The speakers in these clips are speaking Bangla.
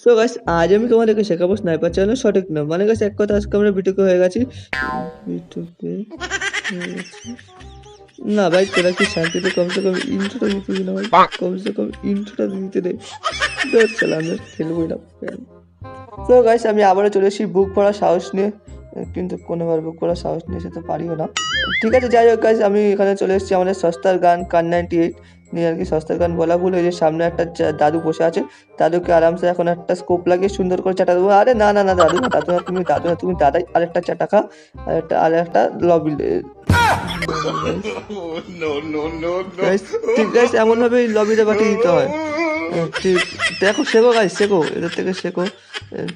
সো গাইস আজ আমি তোমাদেরকে শেখাবো স্নাইপার চালানোর সঠিক নিয়ম। মানে গাইস এক কথা আজকে আমরা বিটুকে হয়ে গেছি। বিটুকে হয়ে গেছি। না ভাই তোরা কি শান্তিতে কমসে কম ইন্ট্রোটা দিতে দিন ভাই, কমসে কম ইন্ট্রোটা দিতে দে। ধর শালা আমি আর খেলবোই না। তো গাইস আমি আবারও চলে এসেছি বুক পড়ার সাহস নিয়ে, কিন্তু কোনোবার বুক পড়ার সাহস নিয়ে সে তো পারিও না। ঠিক আছে যাই হোক গাইস, আমি এখানে চলে এসেছি আমাদের সস্তার গান কান 98 নিয়ে। আর কি সস্তার গান বলা ভুল হয়েছে, সামনে একটা দাদু বসে আছে। দাদুকে আরামসে এখন একটা স্কোপ লাগিয়ে সুন্দর করে চাটা দেবো। আরে না না না দাদু না, দাদু না, তুমি দাদু না, তুমি দাদাই। আরেকটা চাটা খা, আরেকটা লবি। ঠিক গাইস এমন ভাবে লবিতে পাঠিয়ে দিতে হয়। ঠিক দেখো, শেখো গাইস, শেখো এদের থেকে শেখো।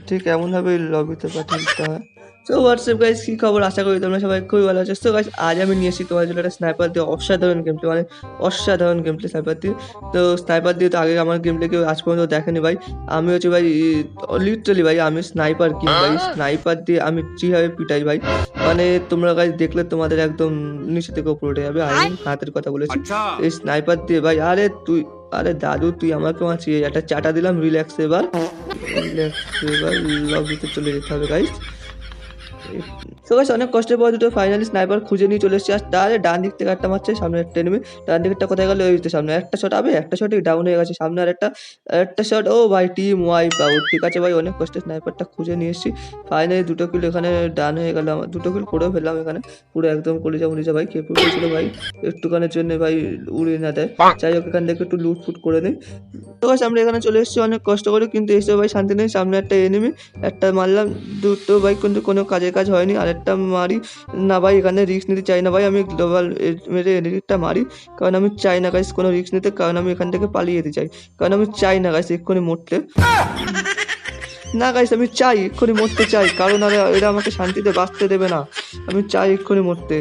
ঠিক এমনভাবে লবিতে পাঠিয়ে দিতে হয়। সো হোয়াটসঅ্যাপ গাইস, কী খবর? আশা করি তোমরা সবাই খুবই ভালো আছো। সো গাইস আজ আমি নিয়ে এসেছি তোমার জন্য একটা স্নাইপার দিয়ে অসাধারণ গেম প্লে, মানে অসাধারণ গেম প্লে স্নাইপার দিয়ে। তো স্নাইপার দিয়ে তো আগে আমার গেম প্লে কেউ আজ পর্যন্ত দেখেনি ভাই। আমি হচ্ছে ভাই লিটারালি ভাই আমি স্নাইপার কিং ভাই। স্নাইপার দিয়ে আমি যেভাবে পিটাই ভাই, মানে তোমরা গাইস দেখলে তোমাদের একদম নিচে থেকে উপরে উঠে যাবে। আমি হাতের কথা বলেছি। এই স্নাইপার দিয়ে ভাই, আরে দাদু তুই আমাকে মারছিস, একটা চাটা দিলাম। রিল্যাক্স এবার লবিতে চলে যেতে হবে গাইস। তো গাইস অনেক কষ্টের পর দুটো ফাইনালি স্নাইপার খুঁজে নিয়ে চলে এসেছি। আর তাহলে ডান দিক থেকে একটা মারছে, সামনে একটা এনিমি। ডান দিকটা কোথায় গেল? ওই তো সামনে একটা শট হবে, একটা শটই ডাউন হয়ে গেছে। সামনে আর একটা শট। ও ভাই টিম ওয়াইপ আউট। ঠিক আছে ভাই, অনেক কষ্টে স্নাইপারটা খুঁজে নিয়ে এসেছি। ফাইনালি দুটো কিল এখানে ডান হয়ে গেল আমার, দুটো কিল করেও ফেললাম এখানে। পুরো একদম কলিজা মলিজা ভাই খেপে গেছিল ভাই, একটুখানের জন্য ভাই উড়িয়ে না দেয়। যাই হোক এখান থেকে একটু লুট ফুট করে নিই। তো গাইস আমরা এখানে চলে এসেছি অনেক কষ্ট করে, কিন্তু এসে ভাই শান্তি নেই। সামনে একটা এনিমি, একটা মারলাম, দুটো ভাই কিন্তু কোনো কাজের কাজ হয়নি। আরেকটা মারি না ভাই, এখানে রিস্ক নিতে চাই না ভাই। আমি গ্লোবাল মেরে এনিমিটা মারি, কারণ আমি চাই না গাইস কোনো রিস্ক নিতে, কারণ আমি এখান থেকে পালিয়ে যেতে চাই। কারণ আমি চাই না গাইস এক্ষুনি মরতে। না গাইস আমি চাই এক্ষুনি মরতে চাই, কারণ এরা আমাকে শান্তিতে বাঁচতে দেবে না। আমি চাই এক্ষুনি মরতে।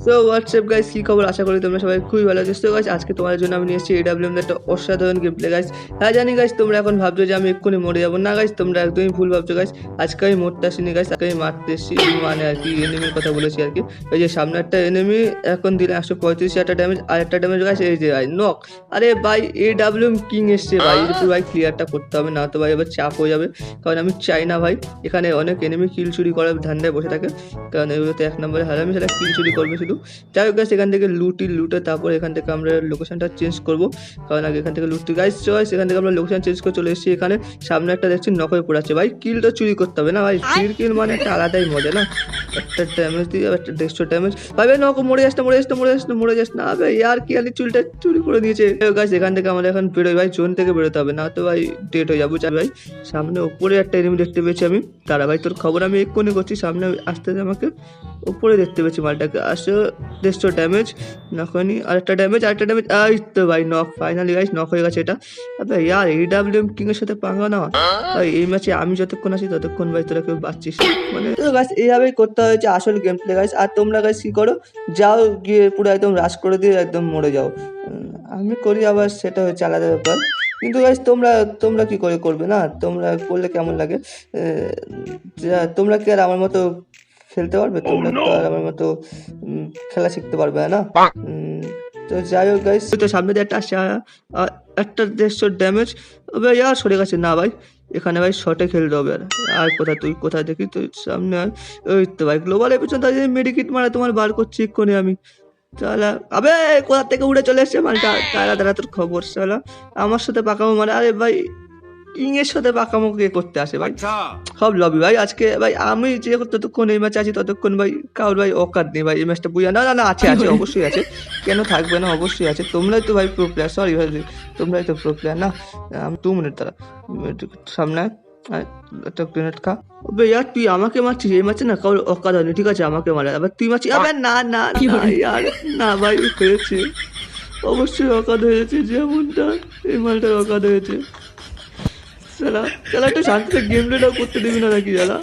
সো হোয়াটসঅ্যাপ গাইস, কী খবর? আশা করি তোমরা সবাই খুবই ভালো আছো। তো গাইস আজকে তোমাদের জন্য আমি নিয়ে এসেছি AWM একটা অসাধারণ গেম প্লে গাইস। হ্যাঁ জানি গাইস তোমরা এখন ভাবছো যে আমি এক্ষুনি মরে যাবো। না গাইস তোমরা একদমই ভুল ভাবছো গাইস। আজকে আমি মরতে আসিনি গাইস, আজকে আমি মারতে এসেছি, মানে আর কি এনিমির কথা বলেছি আর কি। এই যে সামনে একটা এনিমি, এখন দিলে 135 একটা ড্যামেজ, আর একটা ড্যামেজ গাইস এই যে ভাই নক। আরে ভাই AWM কিং এসছে ভাই, একটু ভাই ক্লিয়ারটা করতে হবে, না তো ভাই এবার চাপ হয়ে যাবে। কারণ আমি চাই না ভাই এখানে অনেক এনিমি কিল চুরি করার ধান্দায় বসে থাকে, কারণ এগুলোতে এক নম্বরে হারামি, সেটা কিল চুরি করবে শুধু। যাই হোক গাইস এখান থেকে লুটে তারপর এখান থেকে আমরা লোকেশনটা চেঞ্জ করবো, কারণ আগে এখান থেকে লুটতে গাইস চয়েস। এখান থেকে আমরা লোকেশন চেঞ্জ করে চলে এসেছি এখানে। সামনে একটা দেখছি নক হয়ে পড়ে আছে ভাই, কিলটা চুরি করতে হবে না ভাই, ফ্রির কিল মানে একটা আলাদাই মজা না। একটা ড্যামেজ দিয়ে একটা 150 ড্যামেজ ভাই। ভাই নক মরে যাস না, মরে যাস না ভাই, আর কি আলি চুলটা চুরি করে নিয়েছে গাইস। এখান থেকে আমাদের এখন বেরোই ভাই, জোন থেকে বেরোতে হবে, না তো ভাই ডেট হয়ে যাবো। ভাই সামনে উপরে একটা এনিমি দেখতে পেয়েছি আমি, তারা ভাই তোর খবর আমি এক্ষুনি করছি। সামনে আসতে আমাকে উপরে দেখতে পেয়েছি মালটাকে, আসে 150 ড্যামেজ নখনি, আরেকটা ড্যামেজ, এই তো ভাই নক। ফাইনালি গাইস নক হয়ে গেছে এটা। আবে ইয়ার AWM কিং এর সাথে পাঙ্গা না ভাই, এই ম্যাচে আমি যতক্ষণ আছি ততক্ষণ ভাই তোরা কেউ বাঁচছিস মানে। তো গাইস এইভাবেই করতে হয়েছে আসল গেম প্লে গাইস। আর তোমরা গাইস কি করো, যাও গিয়ে পুরো একদম রাশ করে দিয়ে একদম মরে যাও। আমি করি আবার, সেটা হচ্ছে আলাদা ব্যাপার। কিন্তু গাইস তোমরা কি করে করবে না, তোমরা করলে কেমন লাগে? তোমরা কি আর আমার মতো খেলতে পারবে? তোমরা তো আর আমার মতো খেলা শিখতে পারবে না। তো যাই হোক গাইস, তো সামনে দিয়ে একটা আসছে, একটা 150 ড্যামেজ ভাই, আর সরে গেছে না ভাই। এখানে ভাই শটে খেলতে হবে। আর তুই কোথায় দেখি তো সামনে আর ওই তো ভাই গ্লোবালের পিছনে তাই মেডিকিট মারা তোমার বার করছি এক্ষুনি আমি। শালা আবে কোথা থেকে উড়ে চলে এসছে মালটা, দাঁড়া তোর খবর। শালা আমার সাথে পাকামো মানে, আরে ভাই কিংয়ের সাথে পাকামো কে করতে আসে ভাই? সব লবি ভাই আজকে ভাই। আমি যে ততক্ষণ এই ম্যাচে আছি ততক্ষণ ভাই কারোর ভাই অকাত নেই ভাই এই ম্যাচটা বুঝা। না না না আছে অবশ্যই আছে, কেন থাকবে না, অবশ্যই আছে। তোমরাই তো ভাই প্রো প্লেয়ার, সরি ভাই তোমরাই তো প্রো প্লেয়ার না। আমি 2 মিনিট তারা সামনে একটা গ্রেনেড খা। বে ইয়ার তুই আমাকে মারছিস এই ম্যাচে, না কারোর অকাত হয়নি, ঠিক আছে আমাকে মারে, আবার তুই মারছিস। আবার না না ইয়ার না ভাই হয়েছে, অবশ্যই অকাত হয়েছে, যেমনটা এই মালটার অকাত হয়েছে। শালা একটু শান্তিতে গেম প্লেটাও করতে দিবি না নাকি? শালা